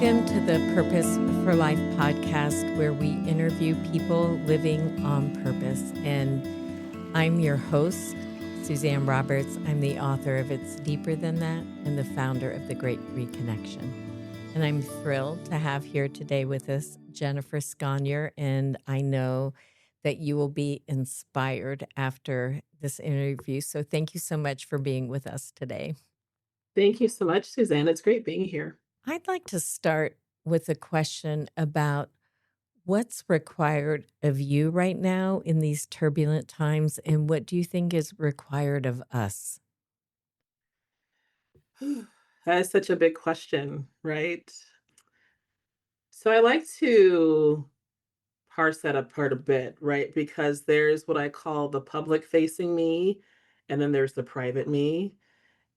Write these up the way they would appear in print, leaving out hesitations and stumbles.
Welcome to the Purpose for Life podcast, where we interview people living on purpose. And I'm your host, Suzanne Roberts. I'm the author of It's Deeper Than That and the founder of The Great Reconnection. And I'm thrilled to have here today with us Jennifer Sconyers. And I know that you will be inspired after this interview. So thank you so much for being with us today. Thank you so much, Suzanne. It's great being here. I'd like to start with a question about what's required of you right now in these turbulent times, and what do you think is required of us? That is such a big question, right? So I like to parse that apart a bit, right? Because there's what I call the public facing me, and then there's the private me.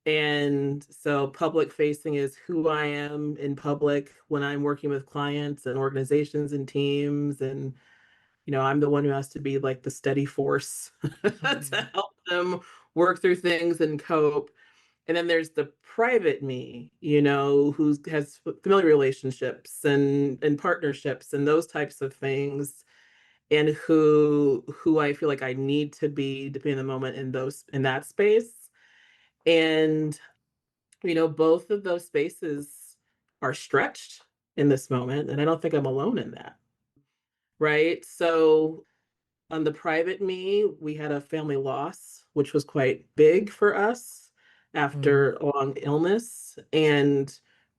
And so public facing is who I am in public when I'm working with clients and organizations and teams. And, I'm the one who has to be like the steady force to help them work through things and cope. And then there's the private me, who has familiar relationships and partnerships and those types of things, and who I feel like I need to be depending on the moment in that space. And both of those spaces are stretched in this moment, and I don't think I'm alone in that. Right? So on the private me, we had a family loss, which was quite big for us after a long illness. And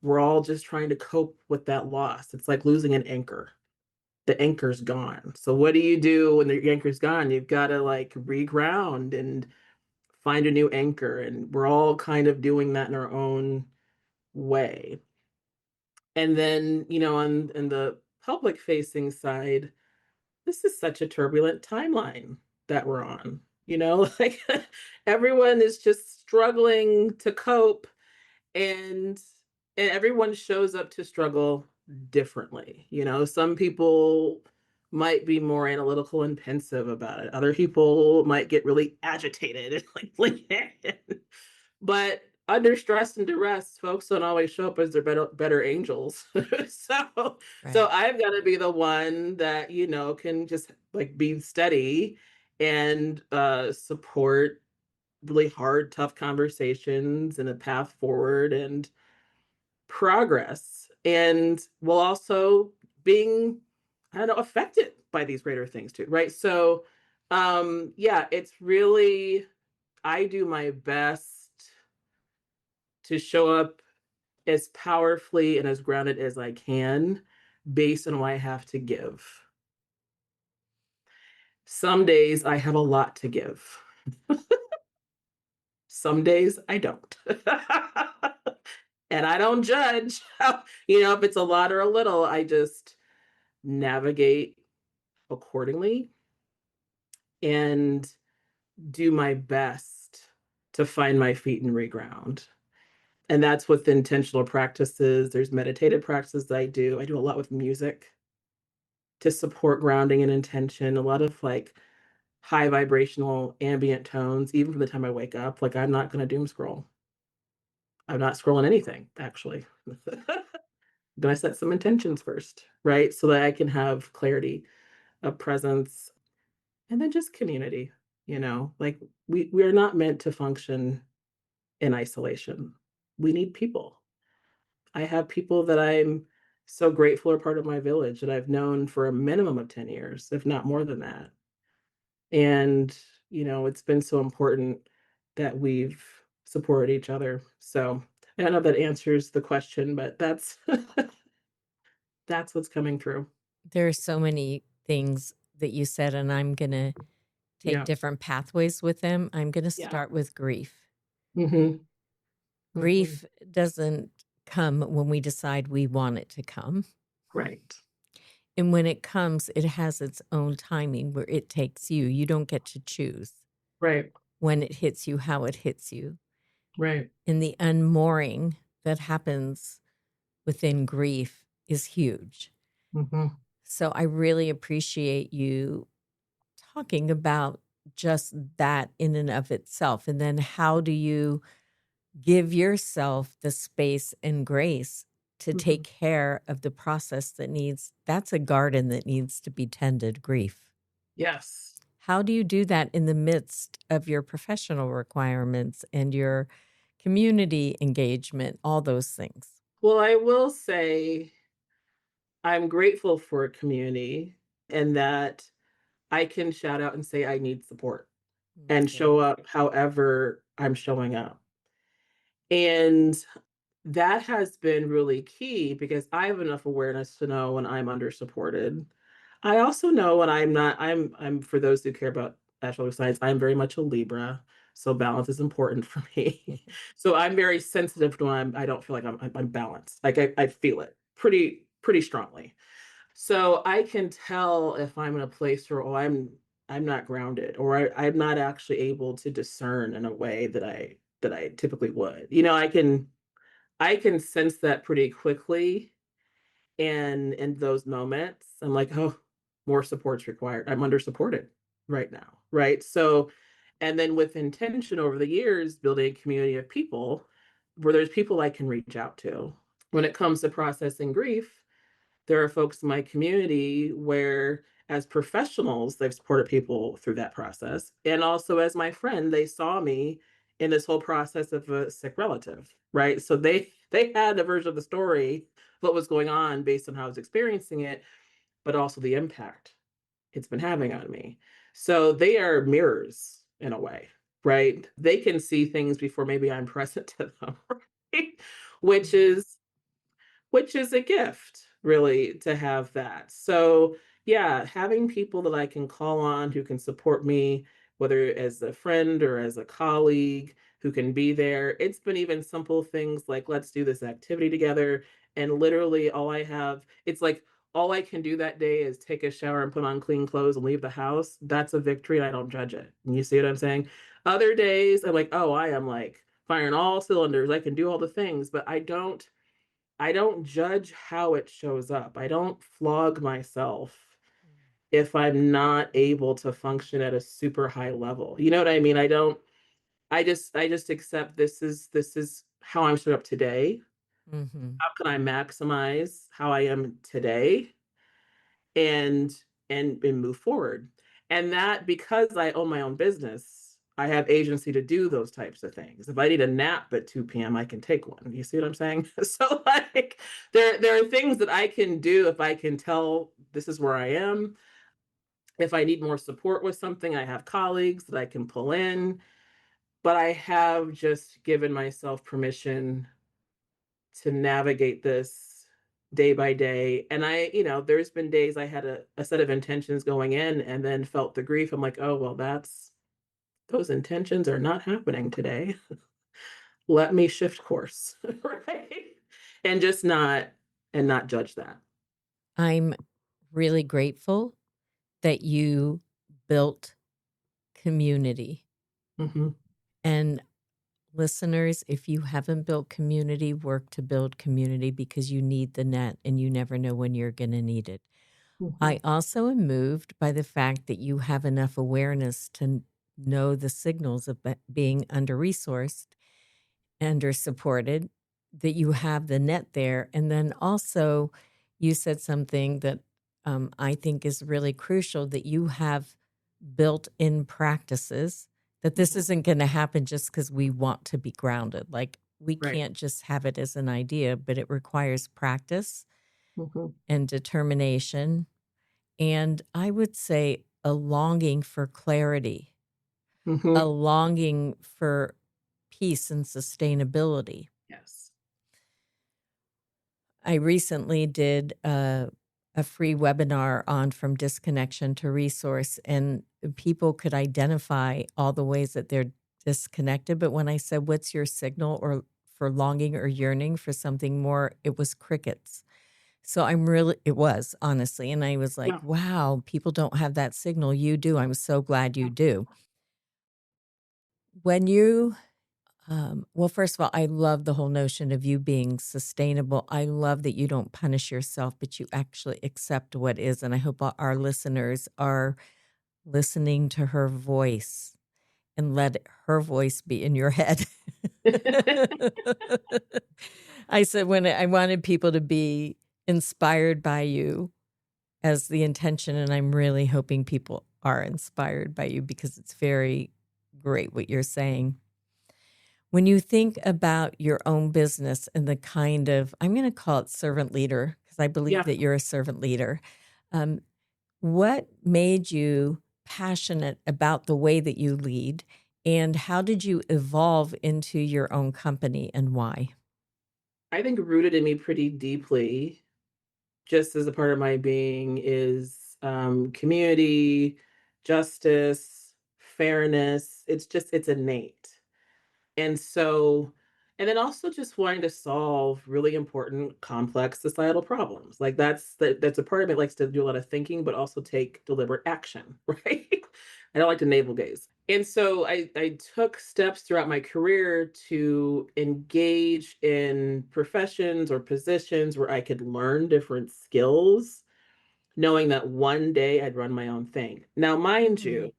we're all just trying to cope with that loss. It's like losing an anchor. The anchor's gone. So what do you do when the anchor's gone? You've got to like reground and find a new anchor. And we're all kind of doing that in our own way. And then, on the public facing side, this is such a turbulent timeline that we're on. Like everyone is just struggling to cope, and everyone shows up to struggle differently. Some people might be more analytical and pensive about it. Other people might get really agitated and but under stress and duress, folks don't always show up as their better angels. so Right. so I've got to be the one that can just like be steady and support really hard, tough conversations and a path forward and progress. And while also being, I don't know, affected by these greater things too, right? So yeah, it's really, I do my best to show up as powerfully and as grounded as I can based on what I have to give. Some days I have a lot to give. Some days I don't. And I don't judge, if it's a lot or a little, I just navigate accordingly and do my best to find my feet and reground. And that's with intentional practices. There's meditative practices that I do. I do a lot with music to support grounding and intention, a lot of like high vibrational ambient tones, even from the time I wake up. Like I'm not going to doom scroll. I'm not scrolling anything, actually. Then I set some intentions first, right? So that I can have clarity of presence and then just community, like we are not meant to function in isolation. We need people. I have people that I'm so grateful are part of my village that I've known for a minimum of 10 years, if not more than that. And, it's been so important that we've supported each other. So I don't know if that answers the question, but that's that's what's coming through. There are so many things that you said, and I'm going to take different pathways with them. I'm going to start with grief. Mm-hmm. Grief doesn't come when we decide we want it to come. Right. And when it comes, it has its own timing where it takes you. You don't get to choose. Right. When it hits you, how it hits you. Right. And the unmooring that happens within grief is huge. Mm-hmm. So I really appreciate you talking about just that in and of itself. And then how do you give yourself the space and grace to Mhm. take care of the process that's a garden that needs to be tended, grief. Yes. How do you do that in the midst of your professional requirements and your community engagement, all those things? Well, I will say I'm grateful for a community and that I can shout out and say I need support and Good. show up however I'm showing up. And that has been really key because I have enough awareness to know when I'm under supported. I also know when I'm not. I'm for those who care about astrology science, I'm very much a Libra, so balance is important for me. So I'm very sensitive to when I don't feel like I'm balanced. Like I feel it pretty strongly. So I can tell if I'm in a place where, oh, I'm not grounded, or I'm not actually able to discern in a way that I typically would. You know, I can sense that pretty quickly, and in those moments, I'm like, oh, more support's required. I'm under supported right now, right? So, and then with intention over the years, building a community of people where there's people I can reach out to. When it comes to processing grief, there are folks in my community where as professionals they've supported people through that process, and also as my friend they saw me in this whole process of a sick relative, right? So they had a version of the story, what was going on based on how I was experiencing it, but also the impact it's been having on me. So they are mirrors in a way, right? They can see things before maybe I'm present to them, right? which is which is a gift, really, to have that. So, yeah, having people that I can call on who can support me, whether as a friend or as a colleague who can be there. It's been even simple things like, let's do this activity together. And literally, it's like all I can do that day is take a shower and put on clean clothes and leave the house. That's a victory, and I don't judge it. And you see what I'm saying? Other days, I'm like, oh, I am like firing all cylinders. I can do all the things, but I don't judge how it shows up. I don't flog myself if I'm not able to function at a super high level. You know what I mean? I just accept this is how I'm showing up today. Mm-hmm. How can I maximize how I am today and and move forward? And that because I own my own business, I have agency to do those types of things. If I need a nap at 2 p.m., I can take one. You see what I'm saying? So like there are things that I can do if I can tell this is where I am. If I need more support with something, I have colleagues that I can pull in, but I have just given myself permission to navigate this day by day. And there's been days I had a set of intentions going in and then felt the grief. I'm like, oh, well, those intentions are not happening today. Let me shift course, right? And just not judge that. I'm really grateful that you built community. Hmm. And listeners, if you haven't built community, work to build community because you need the net and you never know when you're going to need it. Hmm. I also am moved by the fact that you have enough awareness to know the signals of being under resourced, under supported, that you have the net there. And then also, you said something that I think is really crucial, that you have built in practices, that this Hmm. isn't going to happen just because we want to be grounded. Like, we Right. can't just have it as an idea, but it requires practice Hmm. and determination. And I would say a longing for clarity, a Hmm. longing for peace and sustainability. Yes. I recently did a free webinar on from disconnection to resource, and people could identify all the ways that they're disconnected. But when I said, what's your signal or for longing or yearning for something more, it was crickets. So it was honestly. And I was like, Yeah. wow, people don't have that signal. You do. I'm so glad you do. When you well, first of all, I love the whole notion of you being sustainable. I love that you don't punish yourself, but you actually accept what is. And I hope our listeners are listening to her voice and let her voice be in your head. I said when I wanted people to be inspired by you as the intention, and I'm really hoping people are inspired by you because it's very great what you're saying. When you think about your own business and the kind of, I'm going to call it servant leader, because I believe Yeah. that you're a servant leader. Um, what made you passionate about the way that you lead? And how did you evolve into your own company and why? I think rooted in me pretty deeply, just as a part of my being, is community, justice, fairness. It's innate. And so, and then also just wanting to solve really important, complex societal problems. Like that's a part of me that likes to do a lot of thinking, but also take deliberate action, right? I don't like to navel gaze. And so I took steps throughout my career to engage in professions or positions where I could learn different skills, knowing that one day I'd run my own thing. Now, mind Mm, you,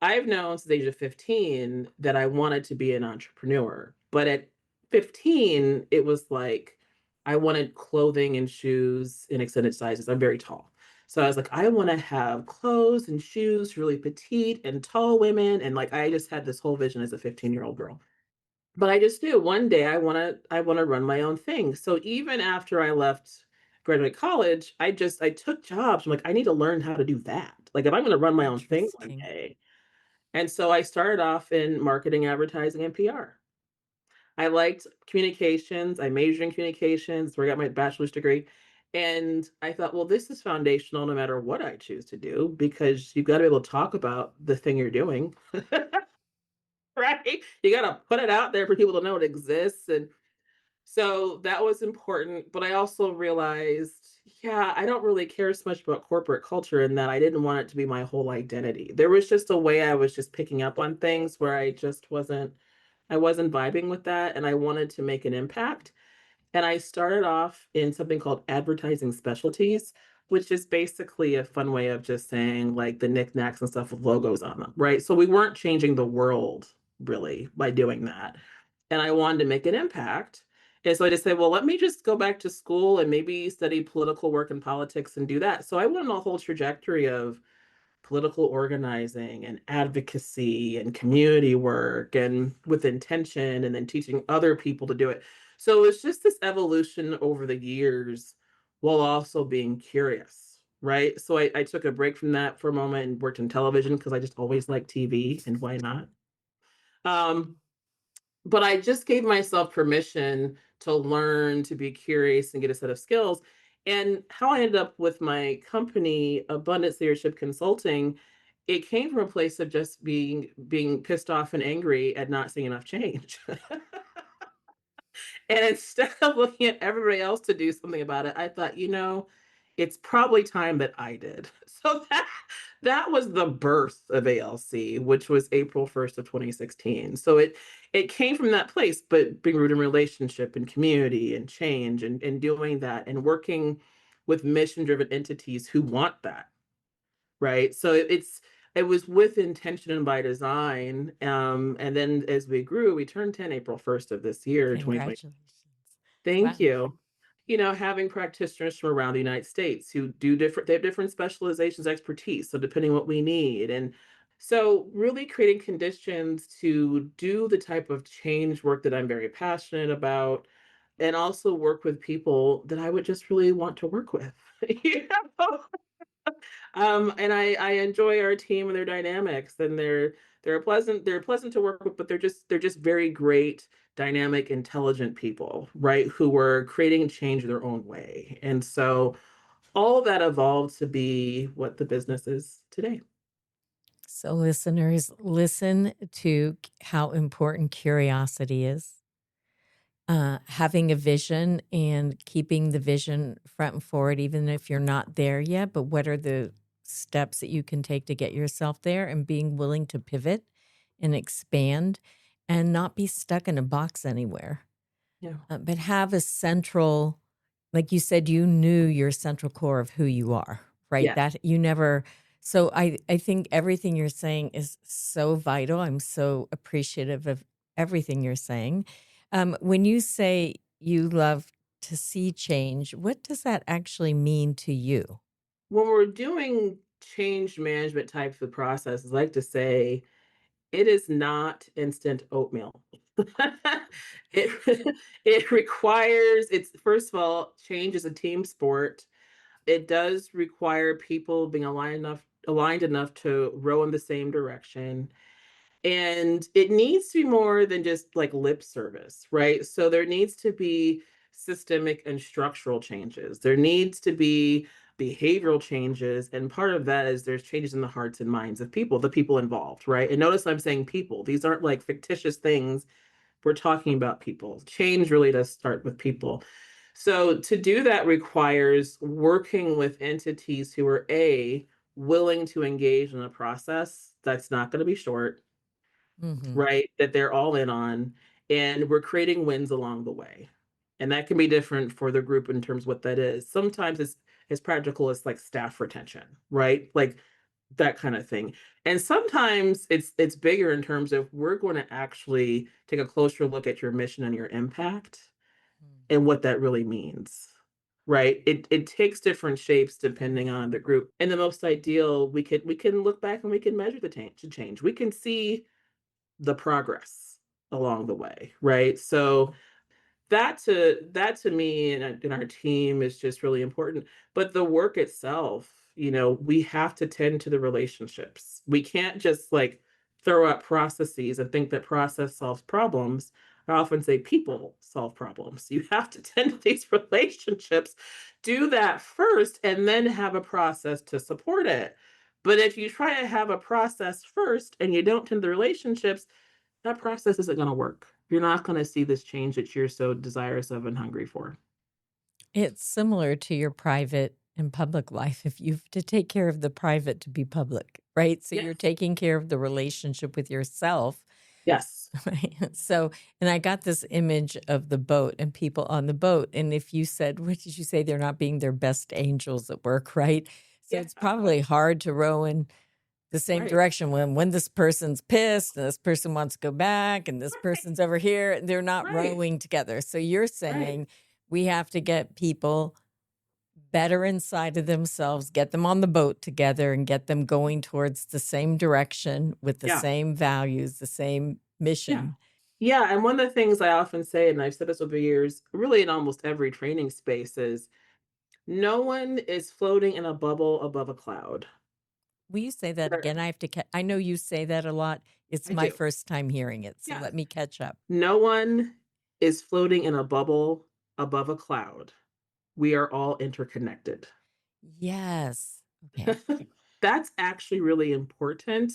I've known since the age of 15 that I wanted to be an entrepreneur. But at 15, it was like I wanted clothing and shoes in extended sizes. I'm very tall. So I was like, I want to have clothes and shoes for really petite and tall women. And like I just had this whole vision as a 15-year-old girl. But I just knew one day I want to run my own thing. So even after I left graduate college, I took jobs. I'm like, I need to learn how to do that. Like if I'm going to run my own thing one interesting. day, and so I started off in marketing, advertising, and PR. I liked communications. I majored in communications, where I got my bachelor's degree. And I thought, well, this is foundational no matter what I choose to do, because you've got to be able to talk about the thing you're doing, right? You got to put it out there for people to know it exists. And so that was important. But I also realized, yeah, I don't really care so much about corporate culture, in that I didn't want it to be my whole identity. There was just a way I was just picking up on things where I wasn't vibing with that, and I wanted to make an impact. And I started off in something called advertising specialties, which is basically a fun way of just saying like the knickknacks and stuff with logos on them, right? So we weren't changing the world really by doing that. And I wanted to make an impact. And so I just said, well, let me just go back to school and maybe study political work and politics and do that. So I went on a whole trajectory of political organizing and advocacy and community work and with intention, and then teaching other people to do it. So it's just this evolution over the years while also being curious, right? So I took a break from that for a moment and worked in television because I just always liked TV, and why not? Um, but I just gave myself permission to learn, to be curious, and get a set of skills. And how I ended up with my company, Abundance Leadership Consulting, it came from a place of just being pissed off and angry at not seeing enough change. And instead of looking at everybody else to do something about it, I thought, it's probably time that I did. So that was the birth of ALC, which was April 1st of 2016. So it came from that place, but being rooted in relationship and community and change, and doing that and working with mission driven entities who want that. Right. So it was with intention and by design. And then as we grew, we turned 10 April 1st of this year, 2020. Congratulations. Thank Wow. you. Having practitioners from around the United States who they have different specializations, expertise. So depending what we need. And so really creating conditions to do the type of change work that I'm very passionate about, and also work with people that I would just really want to work with. you know? And I enjoy our team and their dynamics, and they're pleasant to work with, but they're just very great, dynamic, intelligent people, right? Who were creating change their own way. And so all of that evolved to be what the business is today. So, listeners, listen to how important curiosity is. Having a vision and keeping the vision front and forward, even if you're not there yet. But what are the steps that you can take to get yourself there, and being willing to pivot and expand and not be stuck in a box anywhere? Yeah. But have a central, like you said, you knew your central core of who you are, right? Yes. That you never. So I think everything you're saying is so vital. I'm so appreciative of everything you're saying. When you say you love to see change. What does that actually mean to you? When we're doing change management types of processes, I like to say it is not instant oatmeal. It it requires it's first of all, change is a team sport. It does require people being aligned enough to row in the same direction. And it needs to be more than just like lip service, right? So there needs to be systemic and structural changes. There needs to be behavioral changes. And part of that is there's changes in the hearts and minds of people, the people involved, right? And notice I'm saying people. These aren't like fictitious things. We're talking about people. Change really does start with people. So to do that requires working with entities who are willing to engage in a process that's not going to be short, Mm-hmm. right? That they're all in on, and we're creating wins along the way. And that can be different for the group in terms of what that is. Sometimes it's as practical as like staff retention, right? Like that kind of thing. And sometimes it's bigger in terms of we're going to actually take a closer look at your mission and your impact and what that really means. Right? It takes different shapes depending on the group. And the most ideal, we can look back and we can measure the change. We can see the progress along the way, right? So that to me and our team is just really important. But the work itself, we have to tend to the relationships. We can't just like throw out processes and think that process solves problems. I often say people solve problems. You have to tend to these relationships, do that first, and then have a process to support it. But if you try to have a process first and you don't tend to the relationships, that process isn't going to work. You're not going to see this change that you're so desirous of and hungry for. It's similar to your private and public life. If you have to take care of the private to be public, right? So you're Yes. taking care of the relationship with yourself. Yes. Right. So, and I got this image of the boat and people on the boat. And if you said, what did you say? They're not being their best angels at work, right? So Yeah. it's probably hard to row in the same Right. direction when this person's pissed and this person wants to go back and this Right. person's over here. They're not Right. rowing together. So you're Right. saying we have to get people better inside of themselves, get them on the boat together and get them going towards the same direction with the Yeah. same values, the same Yeah. mission. Yeah. And one of the things I often say, and I've said this over the years, really in almost every training space, is no one is floating in a bubble above a cloud. Will you say that There- again? I have to. I know you say that a lot. It's I my do. first time hearing it, so Yes. let me catch up. No one is floating in a bubble above a cloud. We are all interconnected. Yes. Okay. That's actually really important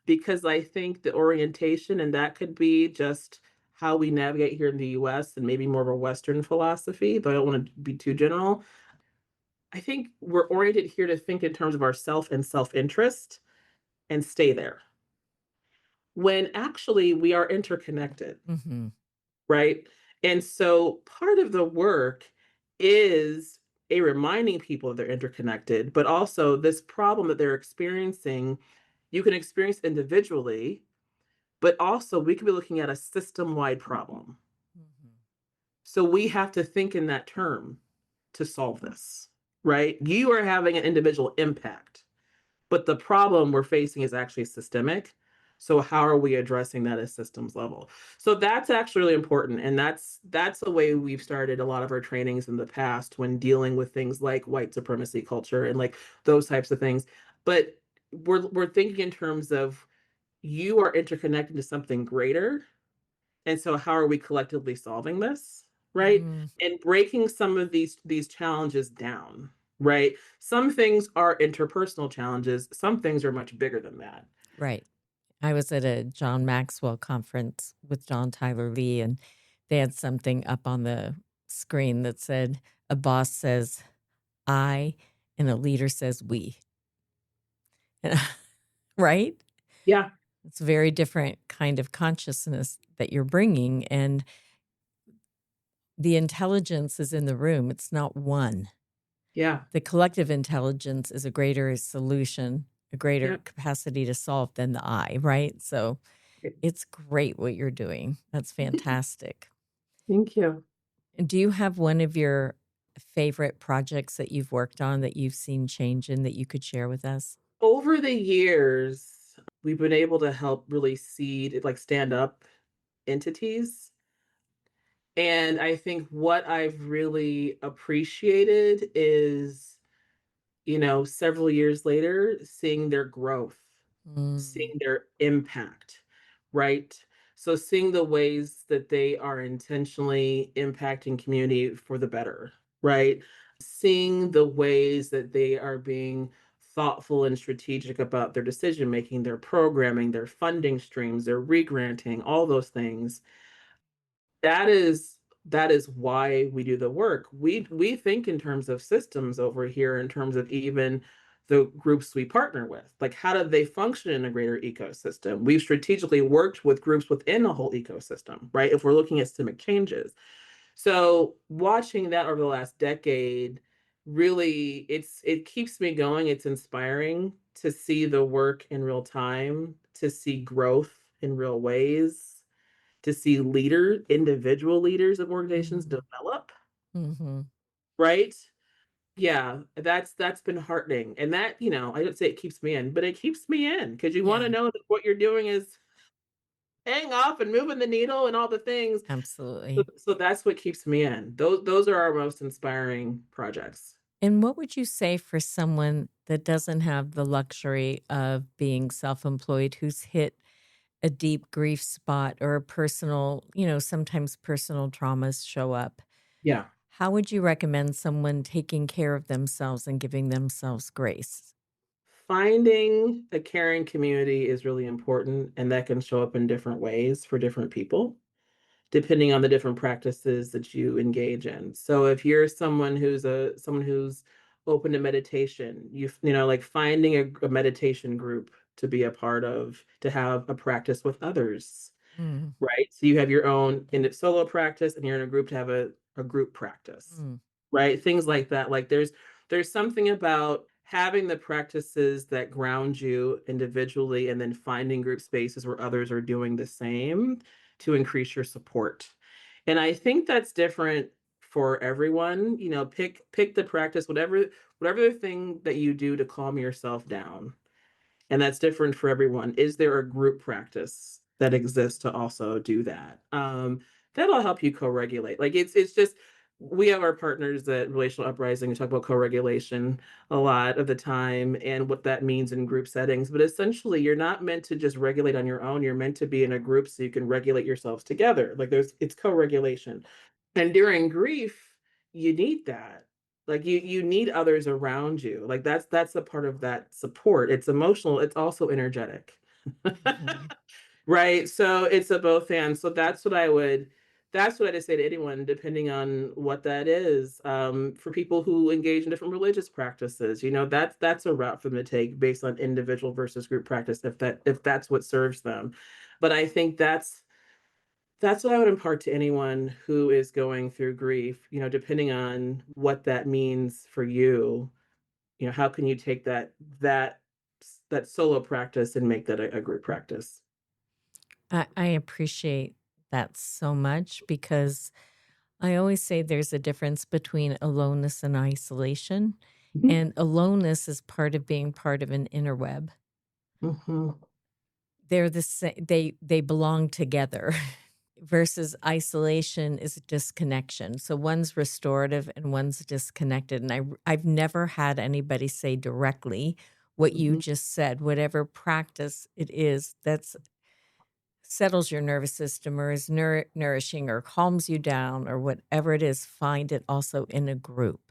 because I think the orientation, and that could be just how we navigate here in the US and maybe more of a Western philosophy, but I don't want to be too general. I think we're oriented here to think in terms of ourself and self interest and stay there when actually we are interconnected, Mm-hmm. right? And so part of the work is reminding people they're interconnected, but also this problem that they're experiencing, you can experience individually, but also we could be looking at a system-wide problem. Mm-hmm. So we have to think in that term to solve this, right? You are having an individual impact, but the problem we're facing is actually systemic. So how are we addressing that at systems level? So that's actually really important. And that's the way we've started a lot of our trainings in the past when dealing with things like white supremacy culture and like those types of things. But we're thinking in terms of you are interconnected to something greater. And so how are we collectively solving this? Right. Mm, And breaking some of these challenges down. Right. Some things are interpersonal challenges. Some things are much bigger than that. right. I was at a John Maxwell conference with John Tyler Lee, and they had something up on the screen that said, a boss says, I, and a leader says, we. And, right? Yeah. It's a very different kind of consciousness that you're bringing. And the intelligence is in the room. It's not one. Yeah. The collective intelligence is a greater solution, a greater Yeah. capacity to solve than the I, right? So it's great what you're doing. That's fantastic. Thank you. Do you have one of your favorite projects that you've worked on that you've seen change in that you could share with us? Over the years, we've been able to help really seed, like stand up entities. And I think what I've really appreciated is, several years later, seeing their growth, Mm, seeing their impact, right? So seeing the ways that they are intentionally impacting community for the better, right? Seeing the ways that they are being thoughtful and strategic about their decision making, their programming, their funding streams, their regranting, all those things. That is why we do the work. We think in terms of systems over here, in terms of even the groups we partner with. Like, how do they function in a greater ecosystem? We've strategically worked with groups within the whole ecosystem, right? If we're looking at systemic changes. So watching that over the last decade, really it keeps me going. It's inspiring to see the work in real time, to see growth in real ways, to see individual leaders of organizations mm, develop, mhm. right? Yeah, that's been heartening. And that, I don't say it keeps me in, but it keeps me in because you want Yeah, to know that what you're doing is paying off and moving the needle and all the things. So, absolutely. so that's what keeps me in. Those are our most inspiring projects. And what would you say for someone that doesn't have the luxury of being self-employed, who's hit a deep grief spot or a personal, sometimes personal traumas show up? Yeah. How would you recommend someone taking care of themselves and giving themselves grace? Finding a caring community is really important, and that can show up in different ways for different people, depending on the different practices that you engage in. So if you're someone who's open to meditation, like finding a meditation group to be a part of, to have a practice with others, Mm, right? So you have your own in solo practice and you're in a group to have a group practice, mm, right? Things like that. Like there's something about having the practices that ground you individually and then finding group spaces where others are doing the same to increase your support. And I think that's different for everyone. Pick the practice, whatever the thing that you do to calm yourself down, and that's different for everyone. Is there a group practice that exists to also do that? That'll help you co-regulate. Like it's just we have our partners at Relational Uprising. We talk about co-regulation a lot of the time and what that means in group settings. But essentially, you're not meant to just regulate on your own. You're meant to be in a group so you can regulate yourselves together. Like it's co-regulation. And during grief, you need that. Like you need others around you. Like that's a part of that support. It's emotional, it's also energetic. mhm. Right? So it's a both and. So that's what I just say to anyone, depending on what that is. For people who engage in different religious practices, that's a route for them to take based on individual versus group practice, if that's what serves them. But I think that's what I would impart to anyone who is going through grief, depending on what that means for you. How can you take that solo practice and make that a group practice? I appreciate that so much because I always say there's a difference between aloneness and isolation. Mhm. And aloneness is part of being part of an interweb. Mhm. They're the same, they belong together. Versus isolation is disconnection. So one's restorative and one's disconnected. And I've never had anybody say directly what you Mhm. just said. Whatever practice it is that's settles your nervous system or is nourishing or calms you down or whatever it is, find it also in a group.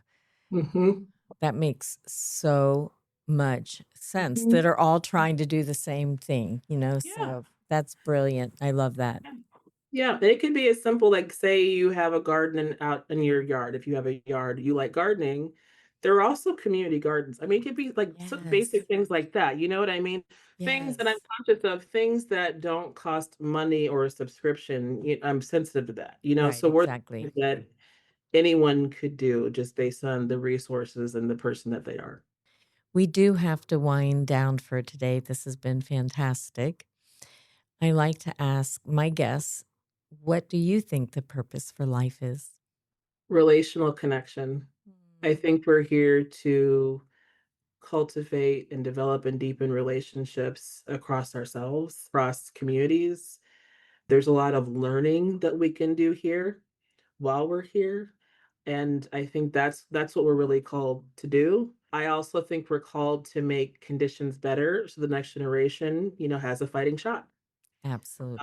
Mhm. That makes so much sense, Mhm. that are all trying to do the same thing, Yeah. so that's brilliant. I love that. Yeah. Yeah, it could be as simple like say you have a garden out in your yard. If you have a yard, you like gardening. There are also community gardens. I mean, it could be like some Yes. basic things like that. You know what I mean? Things that I'm Yes. conscious of, things that don't cost money or a subscription. I'm sensitive to that. Right, So we're exactly. things that anyone could do just based on the resources and the person that they are. We do have to wind down for today. This has been fantastic. I like to ask my guests, what do you think the purpose for life is? Relational connection. I think we're here to cultivate and develop and deepen relationships across ourselves, across communities. There's a lot of learning that we can do here while we're here, and I think that's what we're really called to do. I also think we're called to make conditions better so the next generation, has a fighting shot. Absolutely.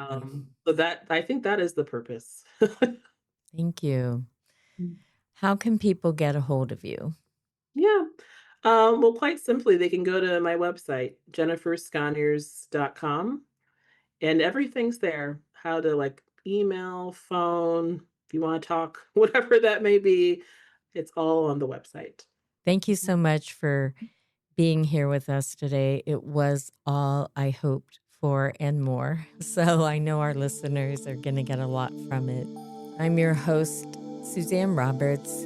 So that I think that is the purpose. Thank you. Mm. How can people get a hold of you? Yeah. Well, quite simply, they can go to my website, jennifersconyers.com, and everything's there. How to like email, phone, if you want to talk, whatever that may be, it's all on the website. Thank you Mhm. so much for being here with us today. It was all I hoped for and more. So I know our listeners are going to get a lot from it. I'm your host, Suzanne Roberts.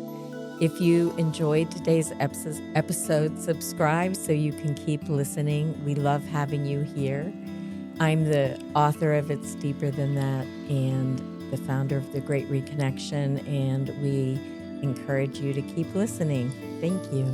If you enjoyed today's episode, subscribe so you can keep listening. We love having you here. I'm the author of It's Deeper Than That and the founder of The Great Reconnection, and we encourage you to keep listening. Thank you.